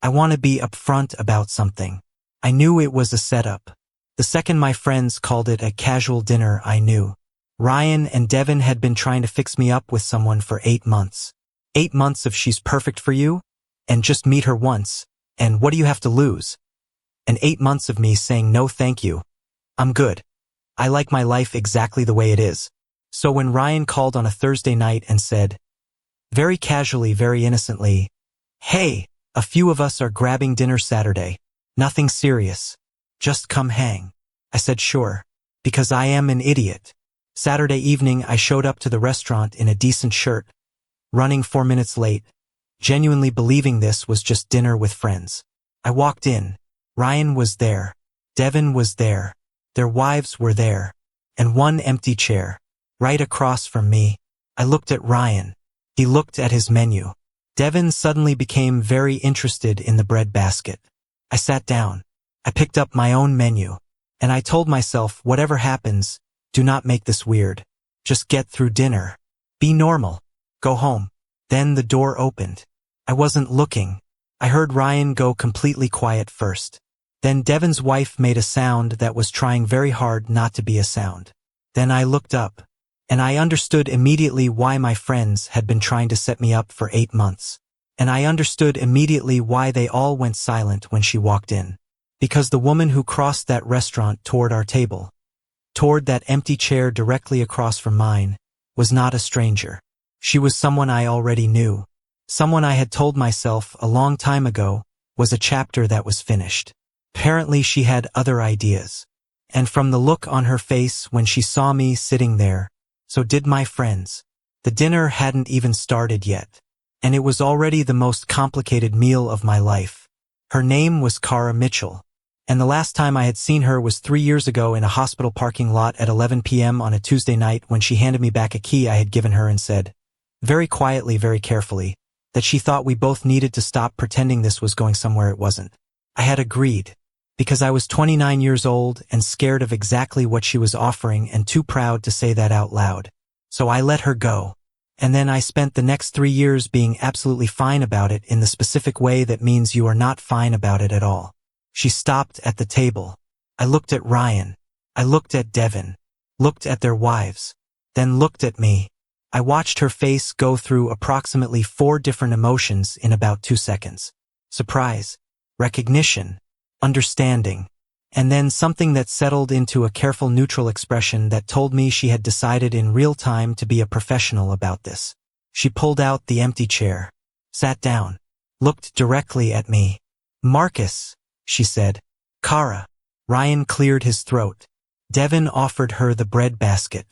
I want to be upfront about something. I knew it was a setup. The second my friends called it a casual dinner, I knew. Ryan and Devin had been trying to fix me up with someone for 8 months. 8 months of she's perfect for you? And just meet her once. And what do you have to lose? And 8 months of me saying no thank you. I'm good. I like my life exactly the way it is. So when Ryan called on a Thursday night and said, very casually, very innocently, hey, a few of us are grabbing dinner Saturday. Nothing serious. Just come hang. I said sure. Because I am an idiot. Saturday evening I showed up to the restaurant in a decent shirt, running 4 minutes late, genuinely believing this was just dinner with friends. I walked in. Ryan was there. Devin was there. Their wives were there. And one empty chair. Right across from me. I looked at Ryan. He looked at his menu. Devin suddenly became very interested in the bread basket. I sat down. I picked up my own menu. And I told myself, whatever happens, do not make this weird. Just get through dinner. Be normal. Go home. Then the door opened. I wasn't looking. I heard Ryan go completely quiet first. Then Devin's wife made a sound that was trying very hard not to be a sound. Then I looked up. And I understood immediately why my friends had been trying to set me up for 8 months. And I understood immediately why they all went silent when she walked in. Because the woman who crossed that restaurant toward our table, toward that empty chair directly across from mine, was not a stranger. She was someone I already knew. Someone I had told myself a long time ago was a chapter that was finished. Apparently she had other ideas. And from the look on her face when she saw me sitting there, so did my friends. The dinner hadn't even started yet. And it was already the most complicated meal of my life. Her name was Cara Mitchell. And the last time I had seen her was 3 years ago in a hospital parking lot at 11 p.m. on a Tuesday night when she handed me back a key I had given her and said, very quietly, very carefully, that she thought we both needed to stop pretending this was going somewhere it wasn't. I had agreed, because I was 29 years old and scared of exactly what she was offering and too proud to say that out loud. So I let her go. And then I spent the next 3 years being absolutely fine about it in the specific way that means you are not fine about it at all. She stopped at the table. I looked at Ryan. I looked at Devin. Looked at their wives. Then looked at me. I watched her face go through approximately 4 different emotions in about 2 seconds. Surprise, recognition, understanding, and then something that settled into a careful neutral expression that told me she had decided in real time to be a professional about this. She pulled out the empty chair, sat down, looked directly at me. Marcus, she said. Cara. Ryan cleared his throat. Devin offered her the bread basket.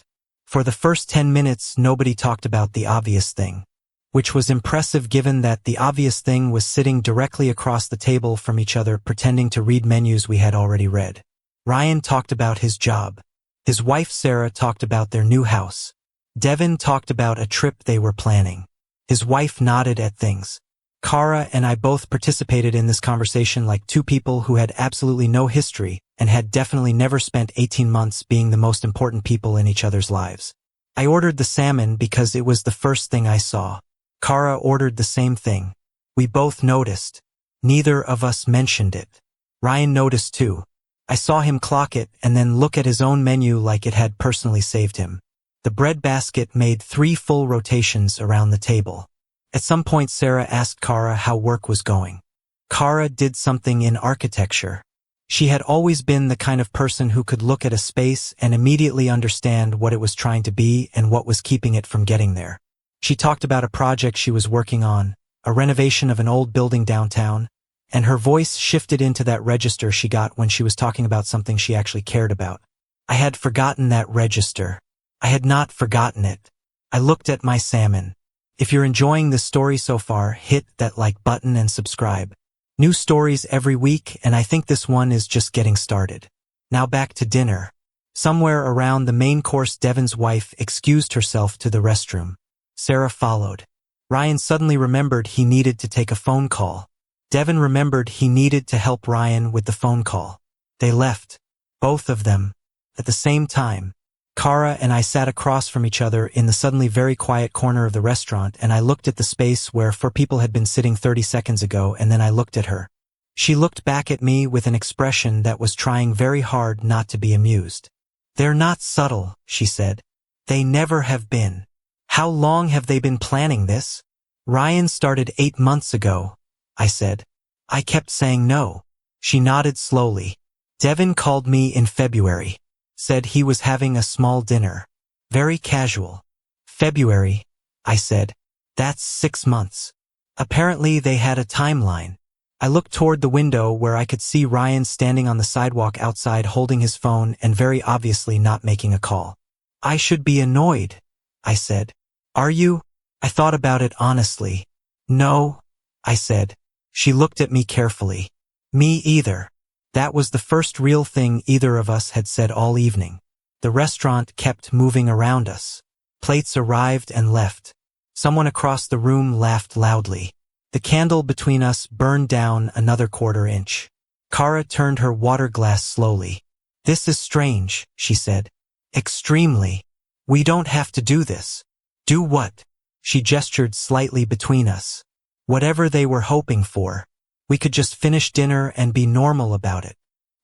For the first 10 minutes nobody talked about the obvious thing, which was impressive given that the obvious thing was sitting directly across the table from each other pretending to read menus we had already read. Ryan talked about his job. His wife Sarah talked about their new house. Devin talked about a trip they were planning. His wife nodded at things. Cara and I both participated in this conversation like two people who had absolutely no history and had definitely never spent 18 months being the most important people in each other's lives. I ordered the salmon because it was the first thing I saw. Cara ordered the same thing. We both noticed. Neither of us mentioned it. Ryan noticed too. I saw him clock it and then look at his own menu like it had personally saved him. The bread basket made 3 full rotations around the table. At some point Sarah asked Cara how work was going. Cara did something in architecture. She had always been the kind of person who could look at a space and immediately understand what it was trying to be and what was keeping it from getting there. She talked about a project she was working on, a renovation of an old building downtown, and her voice shifted into that register she got when she was talking about something she actually cared about. I had forgotten that register. I had not forgotten it. I looked at my salmon. If you're enjoying this story so far, hit that like button and subscribe. New stories every week, and I think this one is just getting started. Now back to dinner. Somewhere around the main course, Devin's wife excused herself to the restroom. Sarah followed. Ryan suddenly remembered he needed to take a phone call. Devin remembered he needed to help Ryan with the phone call. They left. Both of them. At the same time. Kara and I sat across from each other in the suddenly very quiet corner of the restaurant, and I looked at the space where 4 people had been sitting 30 seconds ago, and then I looked at her. She looked back at me with an expression that was trying very hard not to be amused. "They're not subtle," she said. "They never have been. How long have they been planning this?" "Ryan started 8 months ago," I said. I kept saying no. She nodded slowly. "Devin called me in February. Said he was having a small dinner. Very casual." "February," I said. "That's 6 months." Apparently they had a timeline. I looked toward the window where I could see Ryan standing on the sidewalk outside holding his phone and very obviously not making a call. "I should be annoyed," I said. "Are you?" I thought about it honestly. "No," I said. She looked at me carefully. "Me either." That was the first real thing either of us had said all evening. The restaurant kept moving around us. Plates arrived and left. Someone across the room laughed loudly. The candle between us burned down another 1/4 inch. Kara turned her water glass slowly. "This is strange," she said. "Extremely. We don't have to do this." "Do what?" She gestured slightly between us. "Whatever they were hoping for. We could just finish dinner and be normal about it."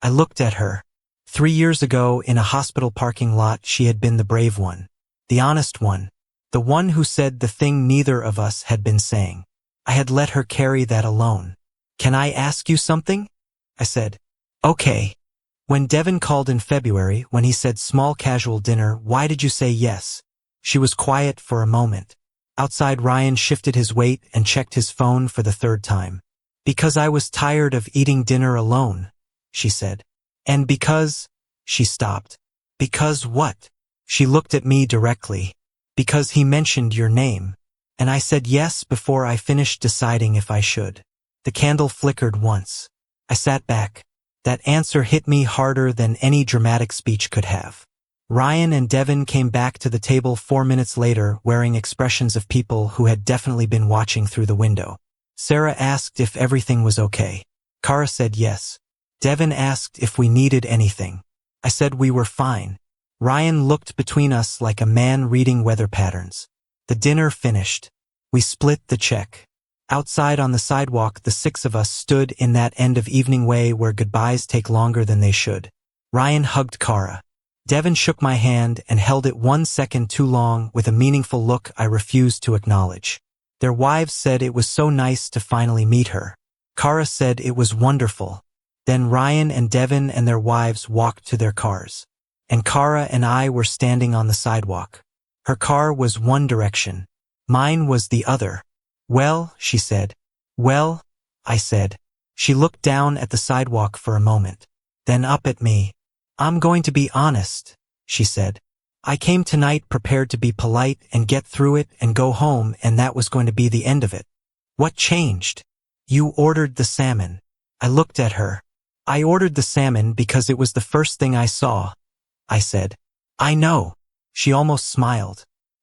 I looked at her. 3 years ago, in a hospital parking lot, she had been the brave one. The honest one. The one who said the thing neither of us had been saying. I had let her carry that alone. "Can I ask you something?" I said. "Okay. When Devin called in February, when he said small casual dinner, why did you say yes?" She was quiet for a moment. Outside, Ryan shifted his weight and checked his phone for the 3rd time. "Because I was tired of eating dinner alone," she said. "And because—" She stopped. "Because what?" She looked at me directly. "Because he mentioned your name. And I said yes before I finished deciding if I should." The candle flickered once. I sat back. That answer hit me harder than any dramatic speech could have. Ryan and Devin came back to the table 4 minutes later, wearing expressions of people who had definitely been watching through the window. Sarah asked if everything was okay. Kara said yes. Devin asked if we needed anything. I said we were fine. Ryan looked between us like a man reading weather patterns. The dinner finished. We split the check. Outside on the sidewalk, the 6 of us stood in that end of evening way where goodbyes take longer than they should. Ryan hugged Kara. Devin shook my hand and held it 1 second too long with a meaningful look I refused to acknowledge. Their wives said it was so nice to finally meet her. Kara said it was wonderful. Then Ryan and Devin and their wives walked to their cars. And Kara and I were standing on the sidewalk. Her car was one direction. Mine was the other. "Well," she said. "Well," I said. She looked down at the sidewalk for a moment. Then up at me. "I'm going to be honest," she said. "I came tonight prepared to be polite and get through it and go home, and that was going to be the end of it." "What changed?" "You ordered the salmon." I looked at her. "I ordered the salmon because it was the first thing I saw," I said. "I know." She almost smiled.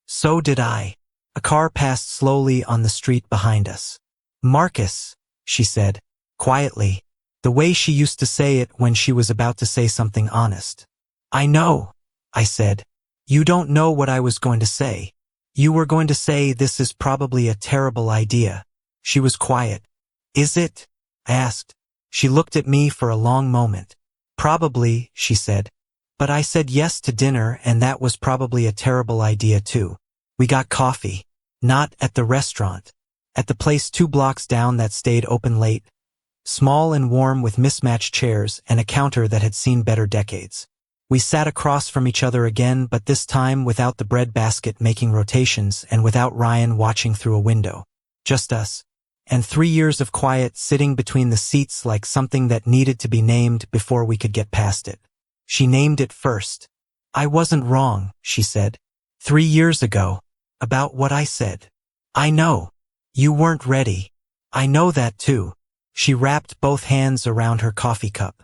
"So did I." A car passed slowly on the street behind us. "Marcus," she said, quietly, the way she used to say it when she was about to say something honest. "I know," I said. "You don't know what I was going to say. You were going to say this is probably a terrible idea." She was quiet. "Is it?" I asked. She looked at me for a long moment. "Probably," she said. "But I said yes to dinner, and that was probably a terrible idea too." We got coffee. Not at the restaurant. At the place 2 blocks down that stayed open late. Small and warm with mismatched chairs and a counter that had seen better decades. We sat across from each other again, but this time without the bread basket making rotations and without Ryan watching through a window. Just us. And 3 years of quiet sitting between the seats like something that needed to be named before we could get past it. She named it first. "I wasn't wrong," she said. 3 years ago. About what I said. "I know. You weren't ready. I know that too." She wrapped both hands around her coffee cup.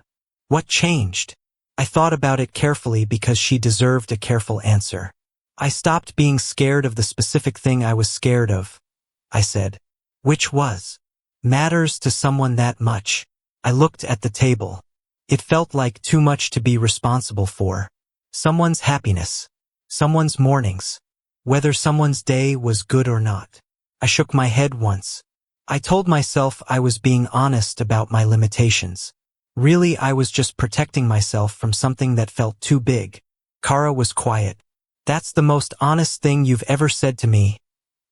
"What changed?" I thought about it carefully because she deserved a careful answer. "I stopped being scared of the specific thing I was scared of," I said. "Which was?" "Matters to someone that much." I looked at the table. It felt like too much to be responsible for. Someone's happiness. Someone's mornings. Whether someone's day was good or not. I shook my head once. I told myself I was being honest about my limitations. Really, I was just protecting myself from something that felt too big. Kara was quiet. "That's the most honest thing you've ever said to me,"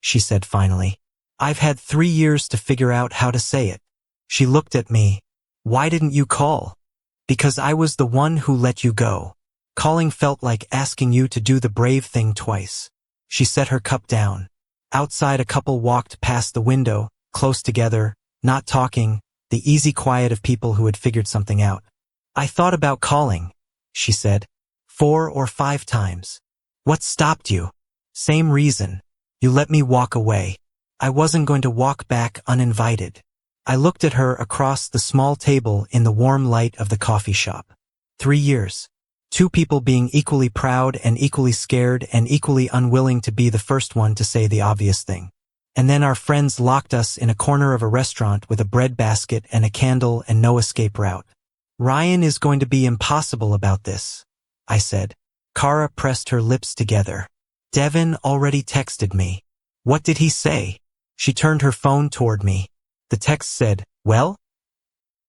she said finally. "I've had 3 years to figure out how to say it." She looked at me. "Why didn't you call?" "Because I was the one who let you go. Calling felt like asking you to do the brave thing twice." She set her cup down. Outside, a couple walked past the window, close together, not talking, the easy quiet of people who had figured something out. "I thought about calling," she said. 4 or 5 times. "What stopped you?" "Same reason. You let me walk away. I wasn't going to walk back uninvited." I looked at her across the small table in the warm light of the coffee shop. 3 years. 2 people being equally proud and equally scared and equally unwilling to be the first one to say the obvious thing. And then our friends locked us in a corner of a restaurant with a bread basket and a candle and no escape route. "Ryan is going to be impossible about this," I said. Kara pressed her lips together. "Devin already texted me." "What did he say?" She turned her phone toward me. The text said, "Well?"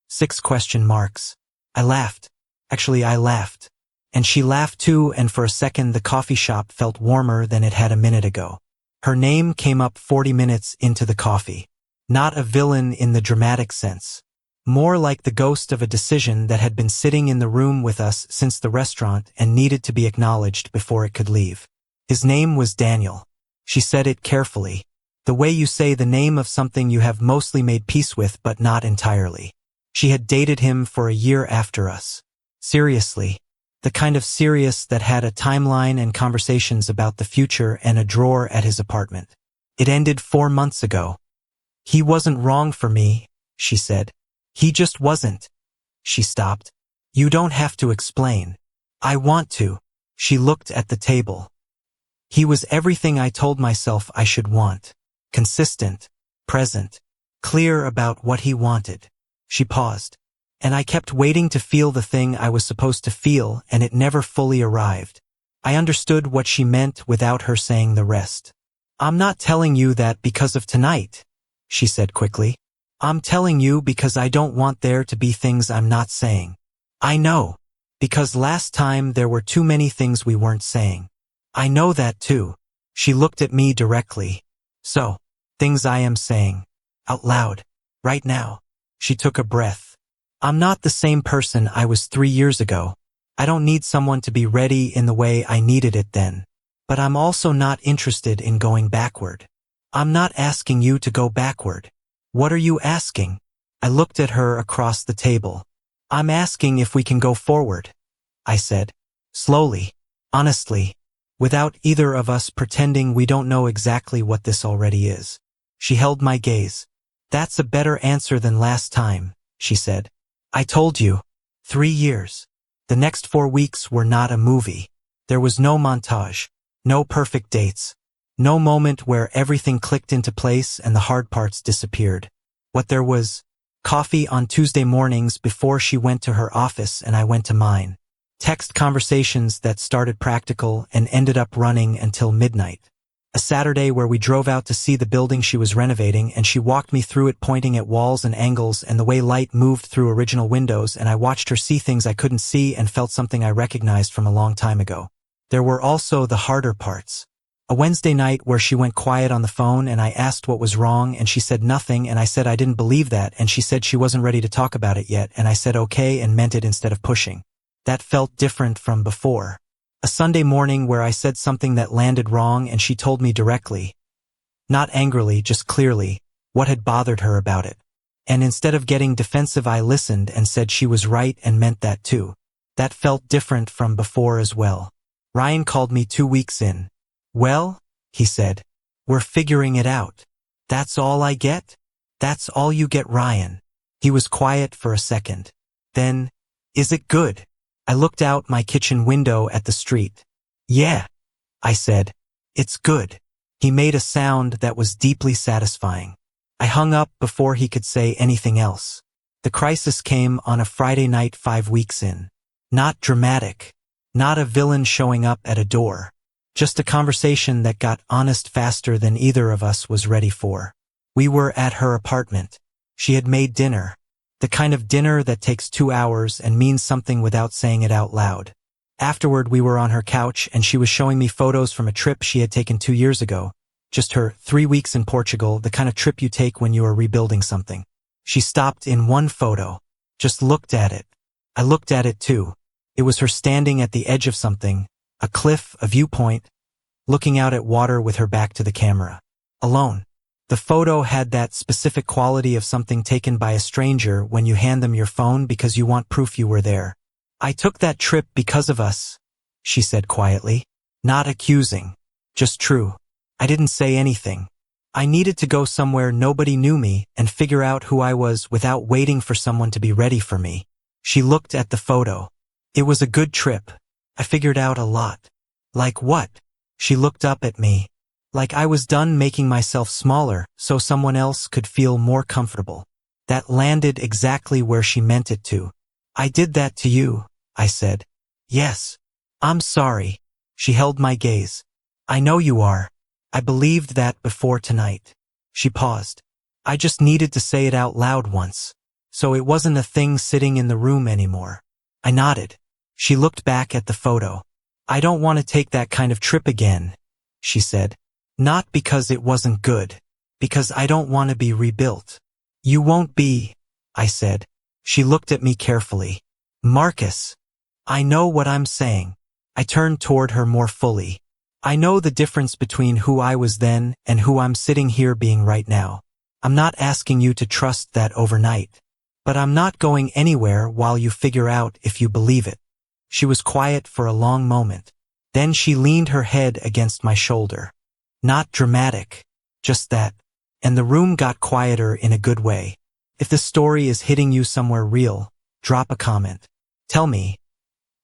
6 question marks. I laughed. Actually, I laughed. And she laughed too, and for a second the coffee shop felt warmer than it had a minute ago. Her name came up 40 minutes into the coffee. Not a villain in the dramatic sense. More like the ghost of a decision that had been sitting in the room with us since the restaurant and needed to be acknowledged before it could leave. His name was Daniel. She said it carefully. The way you say the name of something you have mostly made peace with but not entirely. She had dated him for a year after us. Seriously. The kind of serious that had a timeline and conversations about the future and a drawer at his apartment. It ended 4 months ago. "He wasn't wrong for me," she said. "He just wasn't." She stopped. "You don't have to explain." "I want to." She looked at the table. "He was everything I told myself I should want. Consistent, present, clear about what he wanted." She paused. "And I kept waiting to feel the thing I was supposed to feel, and it never fully arrived." I understood what she meant without her saying the rest. "I'm not telling you that because of tonight," she said quickly. "I'm telling you because I don't want there to be things I'm not saying." "I know. Because last time there were too many things we weren't saying." "I know that too." She looked at me directly. "So, things I am saying. Out loud. Right now." She took a breath. "I'm not the same person I was 3 years ago. I don't need someone to be ready in the way I needed it then. But I'm also not interested in going backward." "I'm not asking you to go backward." "What are you asking?" I looked at her across the table. "I'm asking if we can go forward," I said. Slowly. Honestly. Without either of us pretending we don't know exactly what this already is. She held my gaze. "That's a better answer than last time," she said. "I told you. 3 years. The next 4 weeks were not a movie. There was no montage. No perfect dates. No moment where everything clicked into place and the hard parts disappeared. What there was, coffee on Tuesday mornings before she went to her office and I went to mine. Text conversations that started practical and ended up running until midnight. A Saturday where we drove out to see the building she was renovating and she walked me through it pointing at walls and angles and the way light moved through original windows, and I watched her see things I couldn't see and felt something I recognized from a long time ago. There were also the harder parts. A Wednesday night where she went quiet on the phone and I asked what was wrong and she said nothing and I said I didn't believe that and she said she wasn't ready to talk about it yet and I said okay and meant it instead of pushing. That felt different from before. A Sunday morning where I said something that landed wrong and she told me directly, not angrily, just clearly, what had bothered her about it. And instead of getting defensive I listened and said she was right and meant that too. That felt different from before as well. Ryan called me 2 weeks in. "Well," he said, "we're figuring it out." "That's all I get?" "That's all you get, Ryan." He was quiet for a second. Then, "Is it good?" I looked out my kitchen window at the street. "Yeah," I said. "It's good." He made a sound that was deeply satisfying. I hung up before he could say anything else. The crisis came on a Friday night 5 weeks in. Not dramatic. Not a villain showing up at a door. Just a conversation that got honest faster than either of us was ready for. We were at her apartment. She had made dinner. The kind of dinner that takes 2 hours and means something without saying it out loud. Afterward, we were on her couch and she was showing me photos from a trip she had taken 2 years ago. Just her 3 weeks in Portugal, the kind of trip you take when you are rebuilding something. She stopped in one photo. Just looked at it. I looked at it too. It was her standing at the edge of something, a cliff, a viewpoint, looking out at water with her back to the camera. Alone. The photo had that specific quality of something taken by a stranger when you hand them your phone because you want proof you were there. I took that trip because of us, she said quietly. Not accusing. Just true. I didn't say anything. I needed to go somewhere nobody knew me and figure out who I was without waiting for someone to be ready for me. She looked at the photo. It was a good trip. I figured out a lot. Like what? She looked up at me. Like I was done making myself smaller so someone else could feel more comfortable. That landed exactly where she meant it to. I did that to you, I said. Yes. I'm sorry. She held my gaze. I know you are. I believed that before tonight. She paused. I just needed to say it out loud once. So it wasn't a thing sitting in the room anymore. I nodded. She looked back at the photo. I don't want to take that kind of trip again, she said. Not because it wasn't good. Because I don't want to be rebuilt. You won't be, I said. She looked at me carefully. Marcus. I know what I'm saying. I turned toward her more fully. I know the difference between who I was then and who I'm sitting here being right now. I'm not asking you to trust that overnight. But I'm not going anywhere while you figure out if you believe it. She was quiet for a long moment. Then she leaned her head against my shoulder. Not dramatic. Just that. And the room got quieter in a good way. If the story is hitting you somewhere real, drop a comment. Tell me,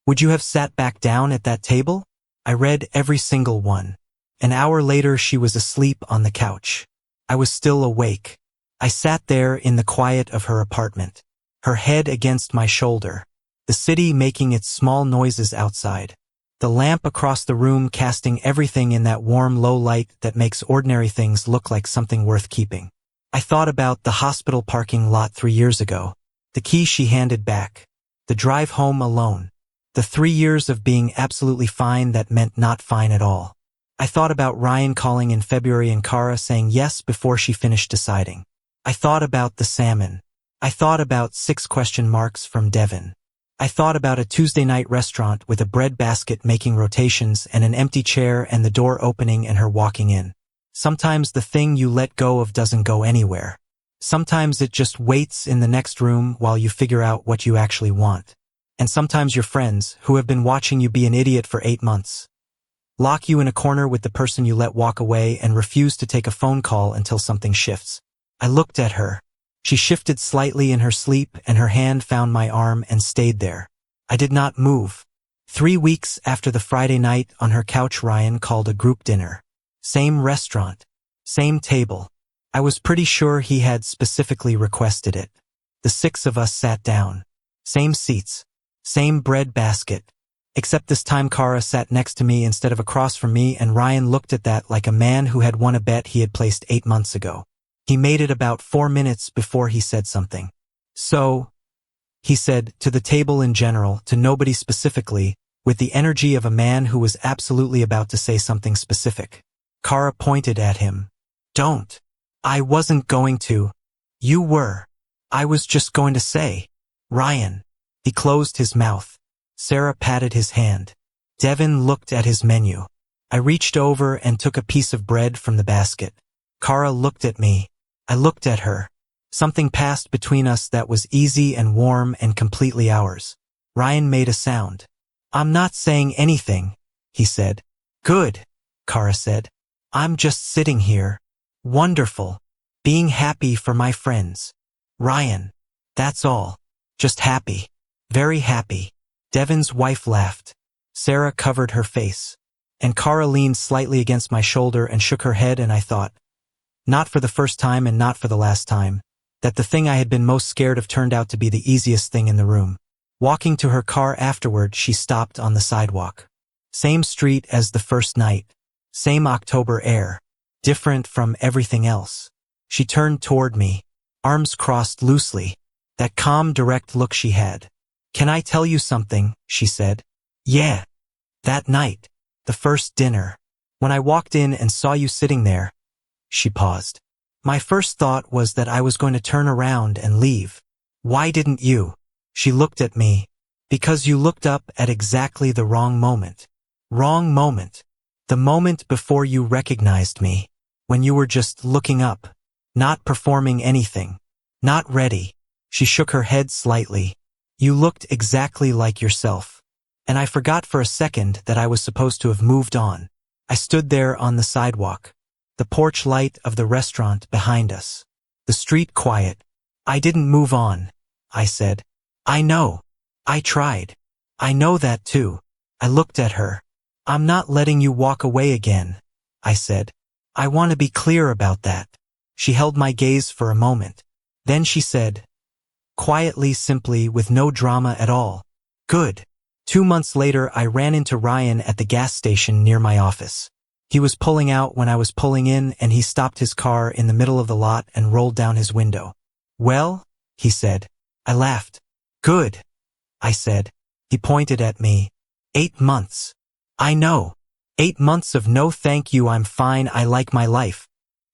would you have sat back down at that table? I read every single one. An hour later she was asleep on the couch. I was still awake. I sat there in the quiet of her apartment, her head against my shoulder, the city making its small noises outside, the lamp across the room casting everything in that warm low light that makes ordinary things look like something worth keeping. I thought about the hospital parking lot 3 years ago, the key she handed back, the drive home alone, the 3 years of being absolutely fine that meant not fine at all. I thought about Ryan calling in February and Kara saying yes before she finished deciding. I thought about the salmon. I thought about 6 question marks from Devin. I thought about a Tuesday night restaurant with a bread basket making rotations and an empty chair and the door opening and her walking in. Sometimes the thing you let go of doesn't go anywhere. Sometimes it just waits in the next room while you figure out what you actually want. And sometimes your friends, who have been watching you be an idiot for 8 months, lock you in a corner with the person you let walk away and refuse to take a phone call until something shifts. I looked at her. She shifted slightly in her sleep and her hand found my arm and stayed there. I did not move. 3 weeks after the Friday night on her couch, Ryan called a group dinner. Same restaurant. Same table. I was pretty sure he had specifically requested it. The 6 of us sat down. Same seats. Same bread basket. Except this time Kara sat next to me instead of across from me, and Ryan looked at that like a man who had won a bet he had placed 8 months ago. He made it about 4 minutes before he said something. So, he said, to the table in general, to nobody specifically, with the energy of a man who was absolutely about to say something specific. Kara pointed at him. Don't. I wasn't going to. You were. I was just going to say. Ryan. He closed his mouth. Sarah patted his hand. Devin looked at his menu. I reached over and took a piece of bread from the basket. Kara looked at me. I looked at her. Something passed between us that was easy and warm and completely ours. Ryan made a sound. I'm not saying anything, he said. Good, Kara said. I'm just sitting here. Wonderful. Being happy for my friends. Ryan. That's all. Just happy. Very happy. Devin's wife laughed. Sarah covered her face. And Kara leaned slightly against my shoulder and shook her head, and I thought, not for the first time and not for the last time, that the thing I had been most scared of turned out to be the easiest thing in the room. Walking to her car afterward, she stopped on the sidewalk. Same street as the first night. Same October air. Different from everything else. She turned toward me, arms crossed loosely. That calm, direct look she had. "Can I tell you something?" she said. "Yeah." "That night. The first dinner. When I walked in and saw you sitting there." She paused. "My first thought was that I was going to turn around and leave." "Why didn't you?" She looked at me. "Because you looked up at exactly the wrong moment." "Wrong moment." "The moment before you recognized me. When you were just looking up. Not performing anything. Not ready." She shook her head slightly. "You looked exactly like yourself. And I forgot for a second that I was supposed to have moved on." I stood there on the sidewalk. The porch light of the restaurant behind us. The street quiet. "I didn't move on," I said. "I know. I tried. I know that too." I looked at her. "I'm not letting you walk away again," I said. "I want to be clear about that." She held my gaze for a moment. Then she said, quietly, simply, with no drama at all, "Good." 2 months later, I ran into Ryan at the gas station near my office. He was pulling out when I was pulling in, and he stopped his car in the middle of the lot and rolled down his window. "Well?" he said. I laughed. "Good," I said. He pointed at me. 8 months. "I know. 8 months of no thank you, I'm fine, I like my life."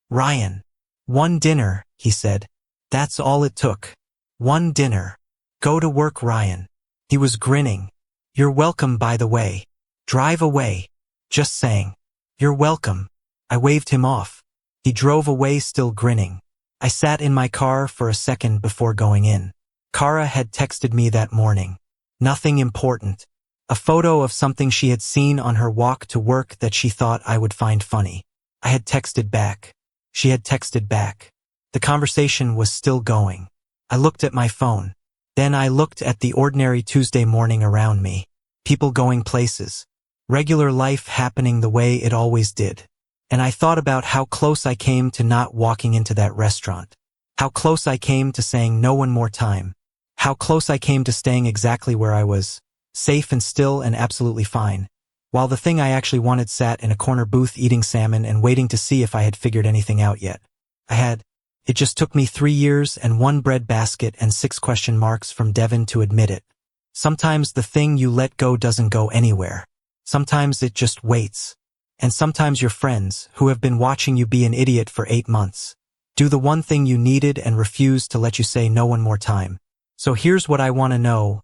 "Ryan." "One dinner," he said. "That's all it took. One dinner. Go to work, Ryan." He was grinning. "You're welcome, by the way. Drive away." Just saying. "You're welcome." I waved him off. He drove away, still grinning. I sat in my car for a second before going in. Kara had texted me that morning. Nothing important. A photo of something she had seen on her walk to work that she thought I would find funny. I had texted back. She had texted back. The conversation was still going. I looked at my phone. Then I looked at the ordinary Tuesday morning around me. People going places. Regular life happening the way it always did. And I thought about how close I came to not walking into that restaurant. How close I came to saying no one more time. How close I came to staying exactly where I was. Safe and still and absolutely fine. While the thing I actually wanted sat in a corner booth eating salmon and waiting to see if I had figured anything out yet. I had. It just took me 3 years and 1 bread basket and 6 question marks from Devin to admit it. Sometimes the thing you let go doesn't go anywhere. Sometimes it just waits. And sometimes your friends, who have been watching you be an idiot for 8 months, do the one thing you needed and refuse to let you say no one more time. So here's what I want to know.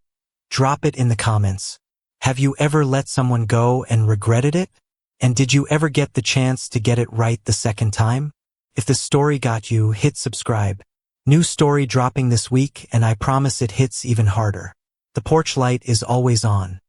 Drop it in the comments. Have you ever let someone go and regretted it? And did you ever get the chance to get it right the second time? If this story got you, hit subscribe. New story dropping this week, and I promise it hits even harder. The porch light is always on.